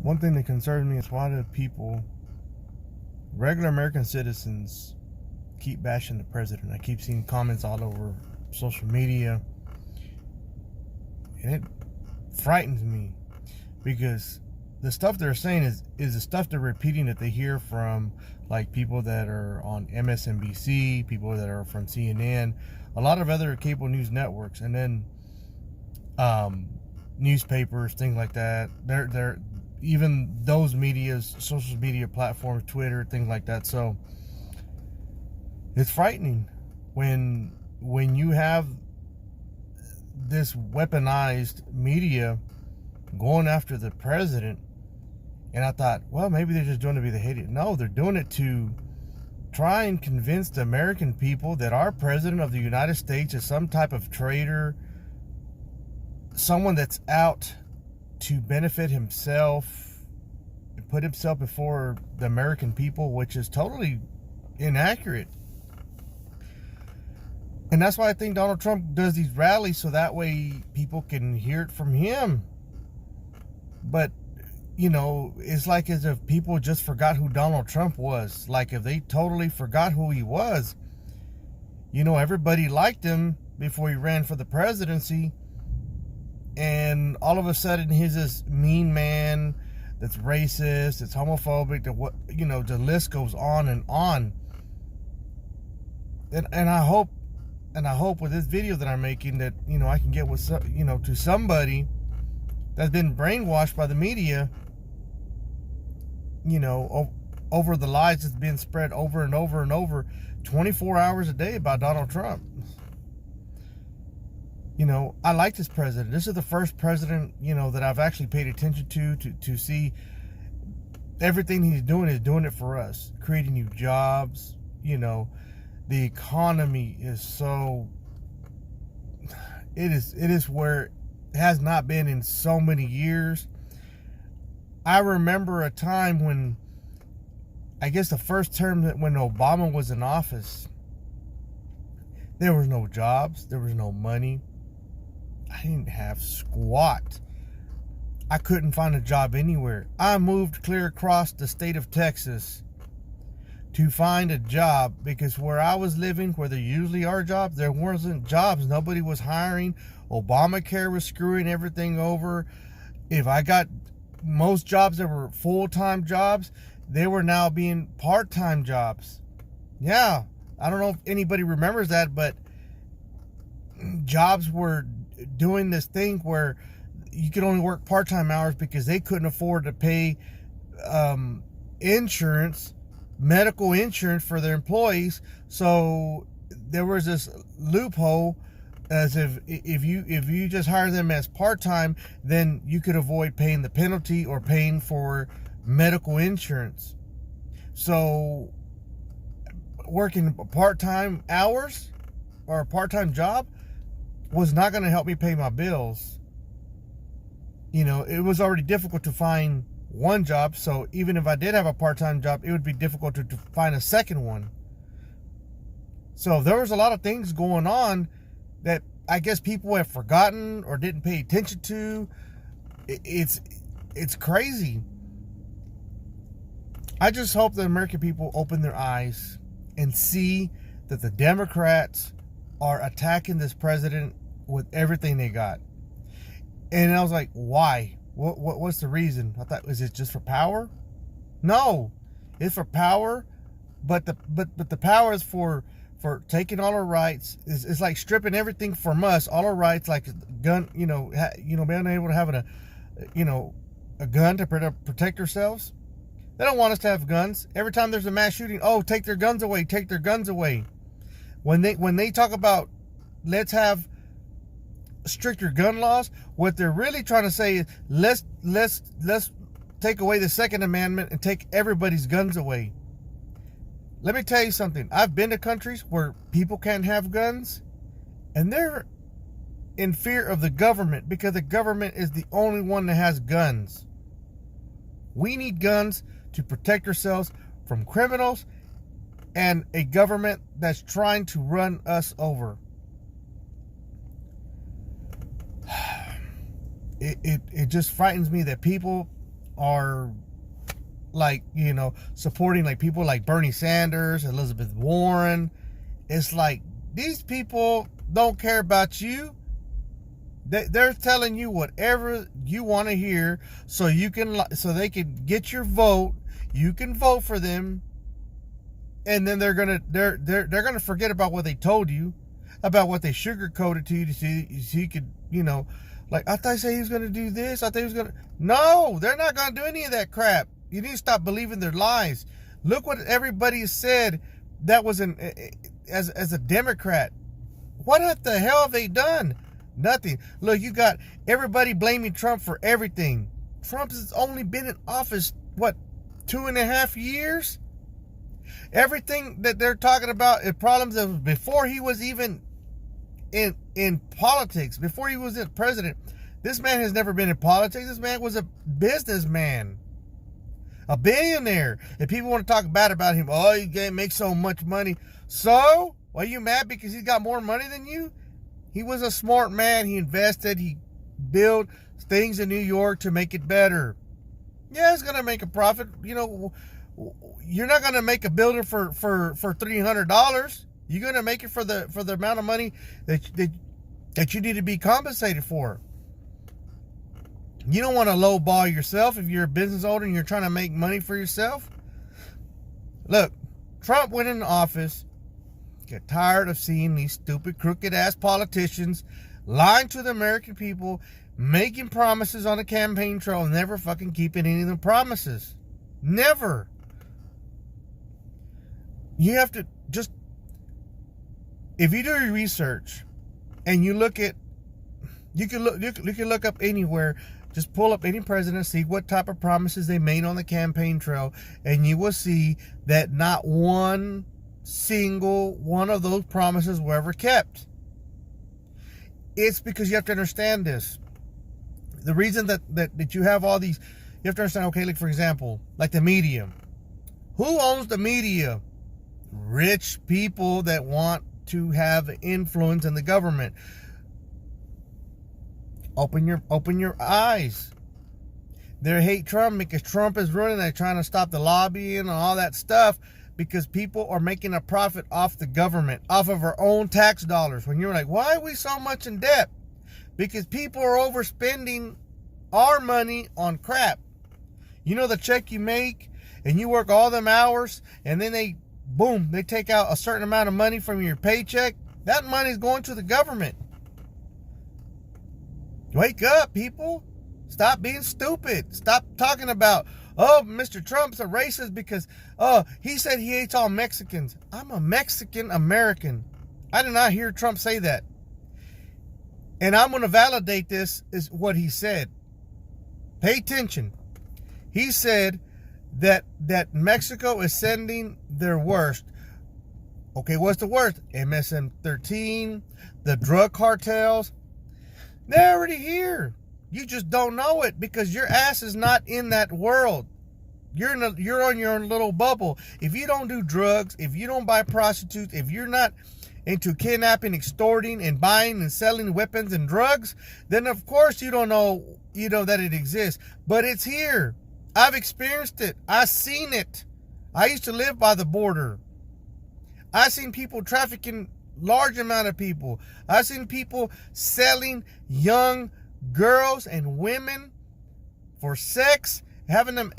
One thing that concerns me is why do people, regular American citizens, keep bashing the president. I keep seeing comments all over social media, and it frightens me because the stuff they're saying is the stuff they're repeating that they hear from like people that are on MSNBC, people that are from CNN, a lot of other cable news networks, and then newspapers, things like that. They're even those media's social media platforms, Twitter, things like that. So it's frightening when you have this weaponized media going after the president. And I thought, well, maybe they're just doing it to be the hated. No, they're doing it to try and convince the American people that our president of the United States is some type of traitor, someone that's out to benefit himself and put himself before the American people, which is totally inaccurate. And that's why I think Donald Trump does these rallies, so that way people can hear it from him. But, you know, it's like as if people just forgot who Donald Trump was. Like if they totally forgot who he was. You know, everybody liked him before he ran for the presidency. And all of a sudden he's this mean man that's racist, that's homophobic, that what, you know, the list goes on and on. And I hope with this video that I'm making that, you know, I can get with, you know, to somebody that's been brainwashed by the media, you know, over the lies that's been spread over and over and over 24 hours a day about Donald Trump. You know, I like this president. This is the first president, you know, that I've actually paid attention to see everything he's doing is doing it for us, creating new jobs. You know, the economy is so, it is where it has not been in so many years. I remember a time when, I guess the first term that when Obama was in office, there was no jobs, there was no money. I didn't have squat. I couldn't find a job anywhere. I moved clear across the state of Texas to find a job because where I was living, where there usually are jobs, there wasn't jobs. Nobody was hiring. Obamacare was screwing everything over. If I got most jobs that were full-time jobs, they were now being part-time jobs. Yeah, I don't know if anybody remembers that, but jobs were doing this thing where you could only work part-time hours because they couldn't afford to pay insurance, medical insurance for their employees. So there was this loophole as if you just hire them as part-time, then you could avoid paying the penalty or paying for medical insurance. So working part-time hours or a part-time job was not going to help me pay my bills. You know, it was already difficult to find one job, so even if I did have a part-time job, it would be difficult to find a second one. So there was a lot of things going on that I guess people have forgotten or didn't pay attention to. It's crazy. I just hope the American people open their eyes and see that the Democrats are attacking this president with everything they got. And I was like, why? What's the reason? I thought, is it just for power? No, it's for power, but the power is for taking all our rights. It's like stripping everything from us, all our rights, like gun, being able to have a gun to protect ourselves. They don't want us to have guns. Every time there's a mass shooting, take their guns away, take their guns away. When they talk about let's have stricter gun laws, what they're really trying to say is let's take away the Second Amendment and take everybody's guns away. Let me tell you something. I've been to countries where people can't have guns, and they're in fear of the government because the government is the only one that has guns. We need guns to protect ourselves from criminals and a government that's trying to run us over. It just frightens me that people are like, supporting like people like Bernie Sanders, Elizabeth Warren. It's like these people don't care about you. They're telling you whatever you want to hear, so they can get your vote. You can vote for them, and then they're gonna forget about what they told you, about what they sugarcoated to you, so you could, like, I thought he said he was gonna do this. I thought he was gonna. No, they're not gonna do any of that crap. You need to stop believing their lies. Look what everybody said that was as a Democrat. What the hell have they done? Nothing. Look, you got everybody blaming Trump for everything. Trump has only been in office, 2.5 years? Everything that they're talking about is problems of before he was even in politics, before he was president. This man has never been in politics. This man was a businessman, a billionaire. If people want to talk bad about him, oh, he can't make so much money. So, are you mad because he's got more money than you? He was a smart man. He invested. He built things in New York to make it better. Yeah, he's going to make a profit. You're not going to make a building for $300. You're going to make it for the amount of money that you need to be compensated for. You don't want to lowball yourself if you're a business owner and you're trying to make money for yourself. Look, Trump went into office. Get tired of seeing these stupid, crooked-ass politicians lying to the American people, making promises on the campaign trail, and never fucking keeping any of the promises. Never. You have to just, if you do your research and you look at, you can look up anywhere. Just pull up any president, see what type of promises they made on the campaign trail, and you will see that not one single one of those promises were ever kept. It's because you have to understand this. The reason that you have all these, you have to understand, okay, like for example, like the media. Who owns the media? Rich people that want to have influence in the government. Open your eyes. They hate Trump because Trump is running. They're trying to stop the lobbying and all that stuff because people are making a profit off the government, off of our own tax dollars. When you're like, why are we so much in debt? Because people are overspending our money on crap. The check you make and you work all them hours and then they take out a certain amount of money from your paycheck. That money's going to the government. Wake up, people. Stop being stupid. Stop talking about, oh, Mr. Trump's a racist because, he said he hates all Mexicans. I'm a Mexican American. I did not hear Trump say that. And I'm going to validate this is what he said. Pay attention. He said that Mexico is sending their worst. Okay, what's the worst? MSM-13, the drug cartels. They're already here. You just don't know it because your ass is not in that world. You're on your own little bubble. If you don't do drugs, if you don't buy prostitutes, if you're not into kidnapping, extorting, and buying and selling weapons and drugs, then of course you don't know, that it exists. But it's here. I've experienced it. I've seen it. I used to live by the border. I've seen people trafficking large amount of people. I've seen people selling young girls and women for sex, having them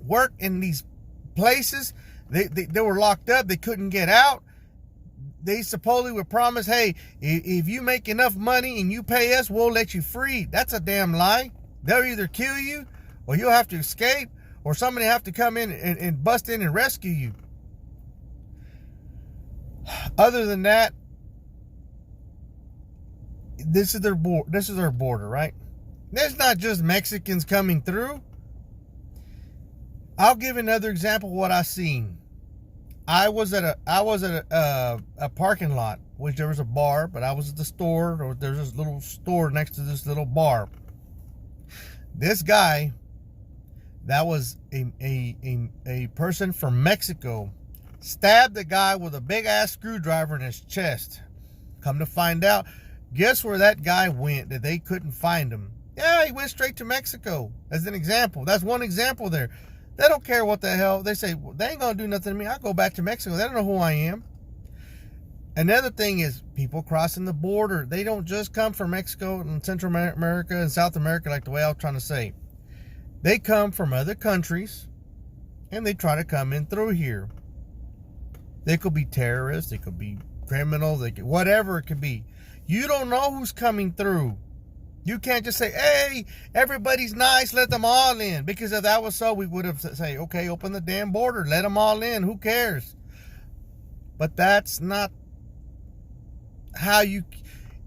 work in these places. They were locked up. They couldn't get out. They supposedly were promised, hey, if you make enough money and you pay us, we'll let you free. That's a damn lie. They'll either kill you or you'll have to escape or somebody have to come in and bust in and rescue you. Other than that, this is their border, right? There's not just Mexicans coming through. I'll give another example of what I seen. I was at a parking lot, which there was a bar, but I was at the store, or there's this little store next to this little bar. This guy, that was a person from Mexico, stabbed the guy with a big ass screwdriver in his chest. Come to find out, guess where that guy went that they couldn't find him? Yeah, he went straight to Mexico as an example. That's one example there. They don't care what the hell. They say, well, they ain't going to do nothing to me. I'll go back to Mexico. They don't know who I am. Another thing is people crossing the border. They don't just come from Mexico and Central America and South America like the way I was trying to say. They come from other countries and they try to come in through here. They could be terrorists. They could be criminals. They could, whatever it could be. You don't know who's coming through. You can't just say, hey, everybody's nice, let them all in. Because if that was so, we would have said, okay, open the damn border, let them all in. Who cares? But that's not how you...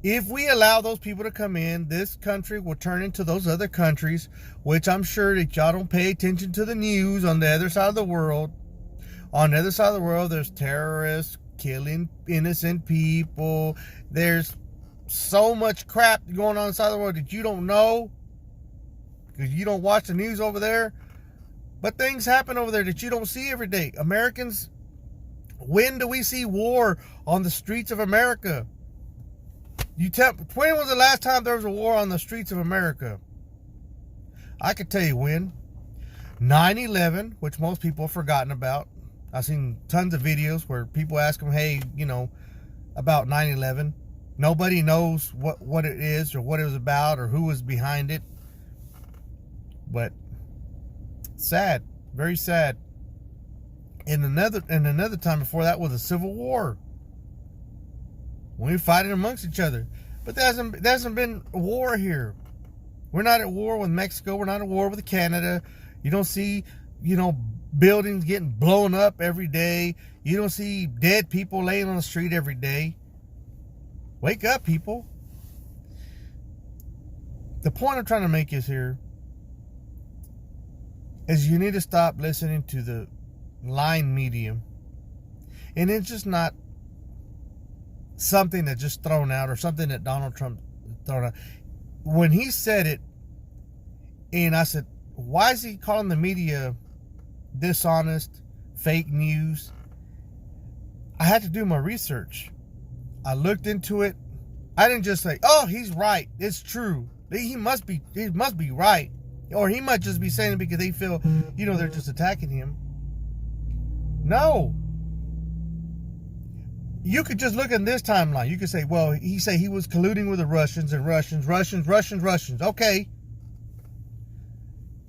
If we allow those people to come in, this country will turn into those other countries, which I'm sure that y'all don't pay attention to the news on the other side of the world. On the other side of the world, there's terrorists killing innocent people. There's so much crap going on inside the world that you don't know because you don't watch the news over there. But things happen over there that you don't see every day. Americans, when do we see war on the streets of America? When was the last time there was a war on the streets of America? I could tell you when. 9/11, which most people have forgotten about. I've seen tons of videos where people ask them, hey, about 9/11. Nobody knows what it is or what it was about or who was behind it. But sad, very sad. And another time before that was the Civil War. We were fighting amongst each other. But there hasn't been a war here. We're not at war with Mexico. We're not at war with Canada. You don't see, buildings getting blown up every day. You don't see dead people laying on the street every day. Wake up, people. The point I'm trying to make is here is you need to stop listening to the lying media. And it's just not something that's just thrown out or something that Donald Trump thrown out. When he said it, and I said, why is he calling the media dishonest, fake news? I had to do my research. I looked into it. I didn't just say, oh, he's right. It's true. He must be right. Or he might just be saying it because they feel, they're just attacking him. No. You could just look at this timeline. You could say, well, he was colluding with the Russians. Okay.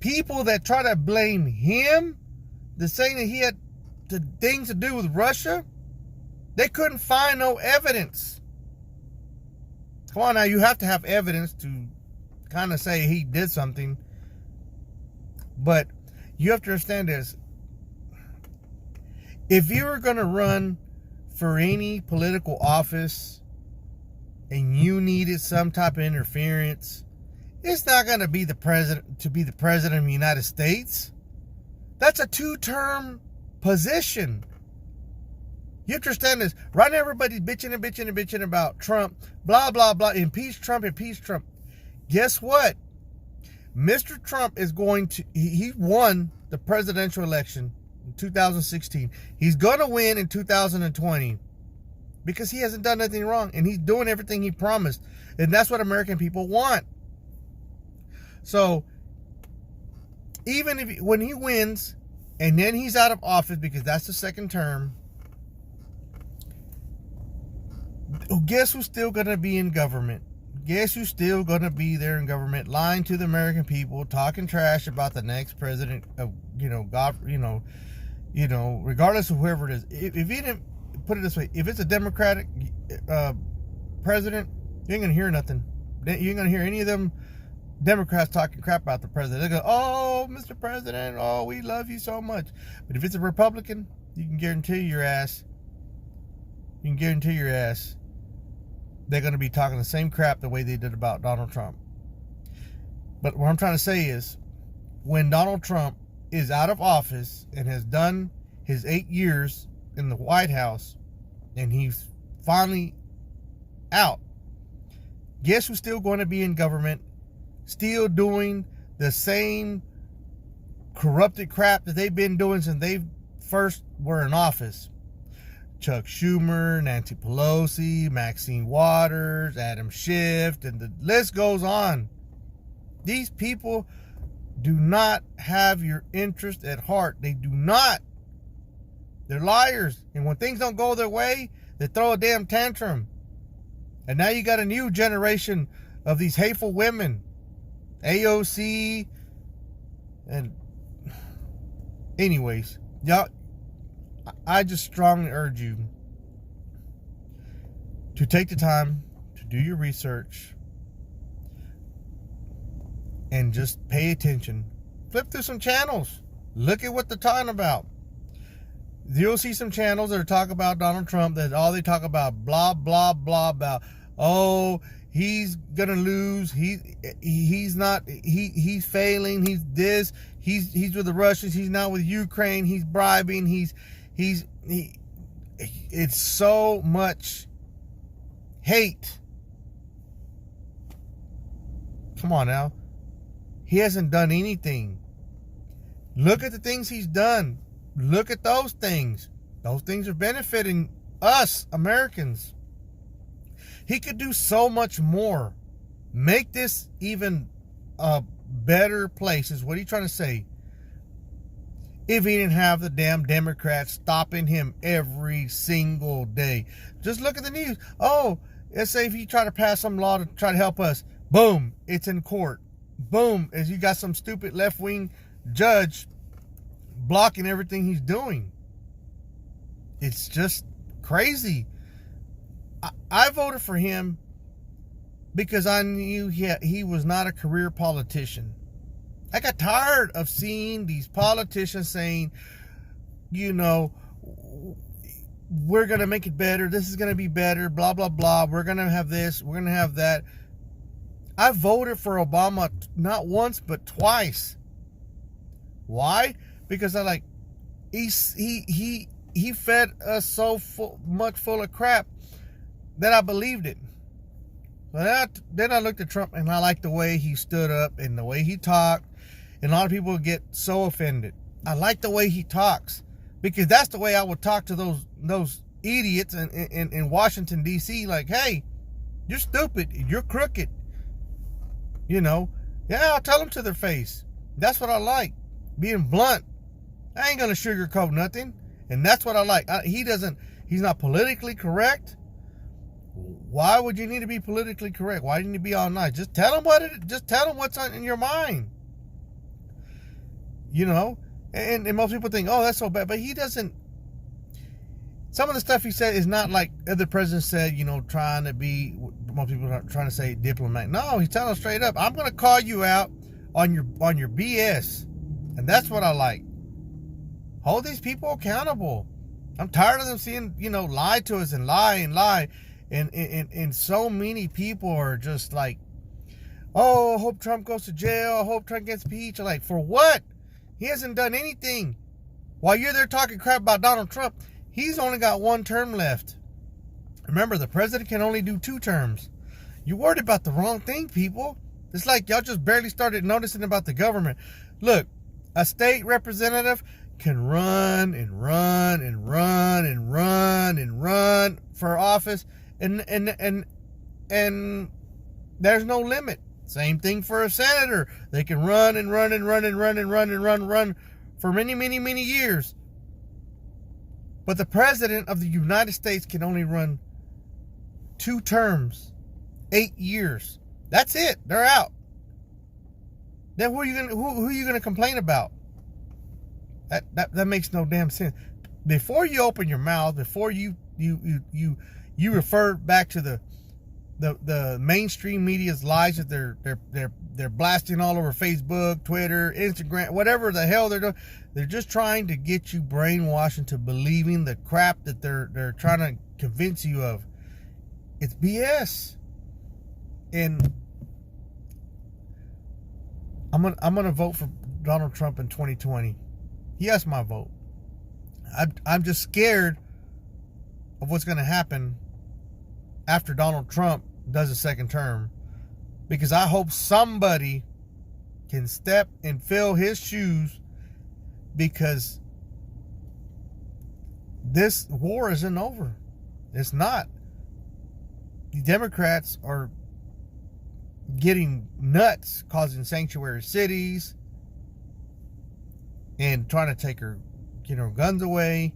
People that try to blame him, the saying that he had things to do with Russia, they couldn't find no evidence. Come on now, you have to have evidence to kind of say he did something. But you have to understand this. If you were going to run for any political office and you needed some type of interference, it's not going to be the president of the United States. That's a 2-term position. You have to understand this. Right now, everybody's bitching about Trump. Blah, blah, blah. Impeach Trump. Guess what? Mr. Trump is going to... He won the presidential election in 2016. He's going to win in 2020 because he hasn't done anything wrong. And he's doing everything he promised. And that's what American people want. So, even when he wins and then he's out of office because that's the second term, guess who's still going to be in government? Guess who's still going to be there in government, lying to the American people, talking trash about the next president of, regardless of whoever it is. If you didn't put it this way, if it's a Democratic president, you ain't going to hear nothing. You ain't going to hear any of them Democrats talking crap about the president. They go, oh, Mr. President, oh, we love you so much. But if it's a Republican, you can guarantee your ass they're going to be talking the same crap the way they did about Donald Trump. But what I'm trying to say is, when Donald Trump is out of office and has done his 8 years in the White House, and he's finally out, guess who's still going to be in government, still doing the same corrupted crap that they've been doing since they first were in office? Chuck Schumer, Nancy Pelosi, Maxine Waters, Adam Schiff, and the list goes on. These people do not have your interest at heart. They do not. They're liars. And when things don't go their way, they throw a damn tantrum. And now you got a new generation of these hateful women. AOC. And anyways, y'all, I just strongly urge you to take the time to do your research and just pay attention. Flip through some channels. Look at what they're talking about. You'll see some channels that are talking about Donald Trump, that all they talk about, blah, blah, blah, about, oh, he's gonna lose, he's failing, he's this, he's with the Russians, he's not with Ukraine, he's bribing, it's so much hate. Come on now. He hasn't done anything. Look at the things he's done. Look at those things. Those things are benefiting us, Americans. He could do so much more. Make this even a better place, is what he's trying to say. If he didn't have the damn Democrats stopping him every single day. Just look at the news. Oh, let's say if he tried to pass some law to try to help us. Boom, it's in court. Boom, as you got some stupid left-wing judge blocking everything he's doing. It's just crazy. I voted for him because I knew he was not a career politician. I got tired of seeing these politicians saying, you know, we're going to make it better. This is going to be better, blah, blah, blah. We're going to have this. We're going to have that. I voted for Obama not once, but twice. Why? Because I like, he fed us so much full of crap that I believed it. But then I looked at Trump and I liked the way he stood up and the way he talked. And a lot of people get so offended. I like the way he talks, because that's the way I would talk to those idiots in Washington, D.C. Like, hey, you're stupid. You're crooked. You know, yeah, I'll tell them to their face. That's what I like, being blunt. I ain't going to sugarcoat nothing. And that's what I like. He's not politically correct. Why would you need to be politically correct? Why do you need to be all nice? Just tell them what's in your mind. You know, and most people think, oh, that's so bad. But he doesn't. Some of the stuff he said is not like other presidents said, you know, trying to be, most people are trying to say diplomat. No, he's telling us straight up, I'm going to call you out on your BS. And that's what I like. Hold these people accountable. I'm tired of them seeing, you know, lie to us and lie and lie. And so many people are just like, oh, I hope Trump goes to jail. I hope Trump gets impeached. Like, for what? He hasn't done anything. While you're there talking crap about Donald Trump, he's only got one term left. Remember, the president can only do 2 terms. You're worried about the wrong thing, people. It's like y'all just barely started noticing about the government. Look, a state representative can run and run and run and run and run for office, and there's no limit. Same thing for a senator. They can run and run and run and run and run and run for many, many, many years. But the president of the United States can only run 2 terms, 8 years. That's it. They're out. Then who are you gonna complain about? That makes no damn sense. Before you open your mouth, before you refer back to the mainstream media's lies that they're blasting all over Facebook, Twitter, Instagram, whatever the hell they're doing. They're just trying to get you brainwashed into believing the crap that they're trying to convince you of. It's BS. And I'm gonna vote for Donald Trump in 2020. He has my vote. I'm just scared of what's gonna happen after Donald Trump does a second term, because I hope somebody can step and fill his shoes, because this war isn't over. It's not. The Democrats are getting nuts, causing sanctuary cities, and trying to take her, guns away,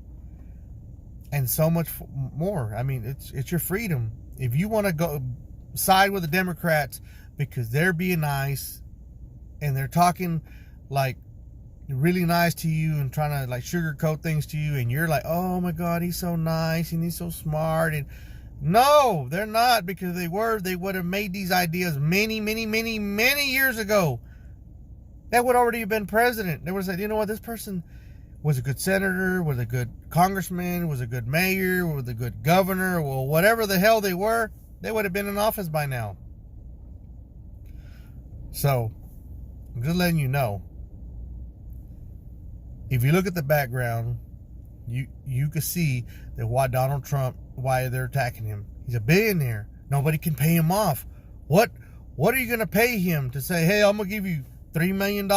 and so much more. I mean, it's your freedom. If you want to go side with the Democrats because they're being nice and they're talking like really nice to you and trying to like sugarcoat things to you, and you're like, oh my God, he's so nice and he's so smart, and no, they're not, because they would have made these ideas many years ago. That would already have been president. They would have said, you know what, this person was a good senator, was a good congressman, was a good mayor, was a good governor, well, whatever the hell they were, they would have been in office by now. So, I'm just letting you know. If you look at the background, you can see that why Donald Trump, why they're attacking him. He's a billionaire. Nobody can pay him off. What are you going to pay him to say, hey, I'm going to give you $3 million?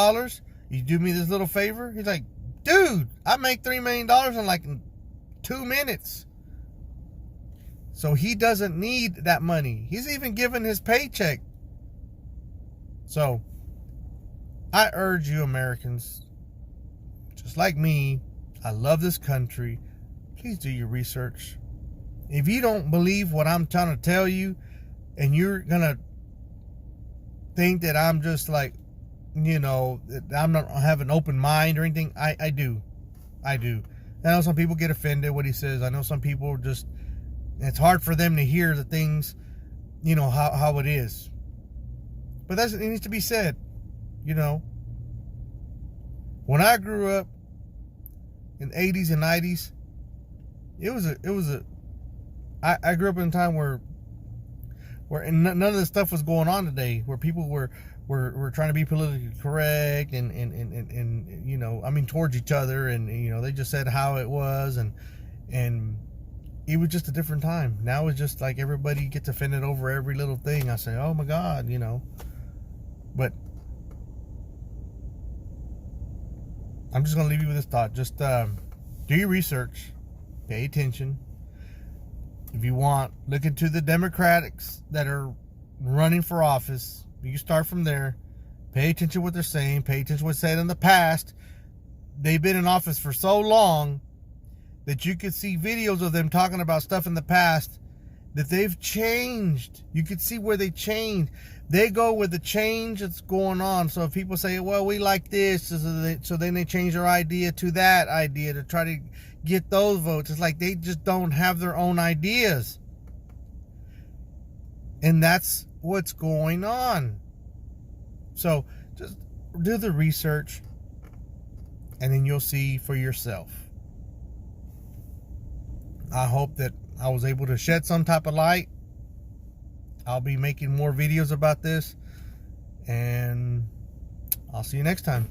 You do me this little favor? He's like, dude, I make $3 million in like 2 minutes. So he doesn't need that money. He's even given his paycheck. So I urge you, Americans, just like me, I love this country. Please do your research. If you don't believe what I'm trying to tell you, and you're going to think that I'm just like, that I'm not have an open mind or anything, I do. I know some people get offended what he says. I know some people just, it's hard for them to hear the things, how it is. But it needs to be said, When I grew up in the 80s and 90s, I grew up in a time where none of this stuff was going on today, where people were trying to be politically correct and towards each other, and they just said how it was, and it was just a different time. Now it's just like everybody gets offended over every little thing. I say, oh my God, but I'm just going to leave you with this thought. Just do your research. Pay attention. If you want, look into the Democrats that are running for office. You start from there. Pay attention to what they're saying. Pay attention to what's said in the past. They've been in office for so long that you could see videos of them talking about stuff in the past that they've changed. You could see where they changed. They go with the change that's going on. So if people say, well, we like this, so then they change their idea to that idea to try to get those votes. It's like they just don't have their own ideas. And that's what's going on. So just do the research, and then you'll see for yourself. I hope that I was able to shed some type of light. I'll be making more videos about this, and I'll see you next time.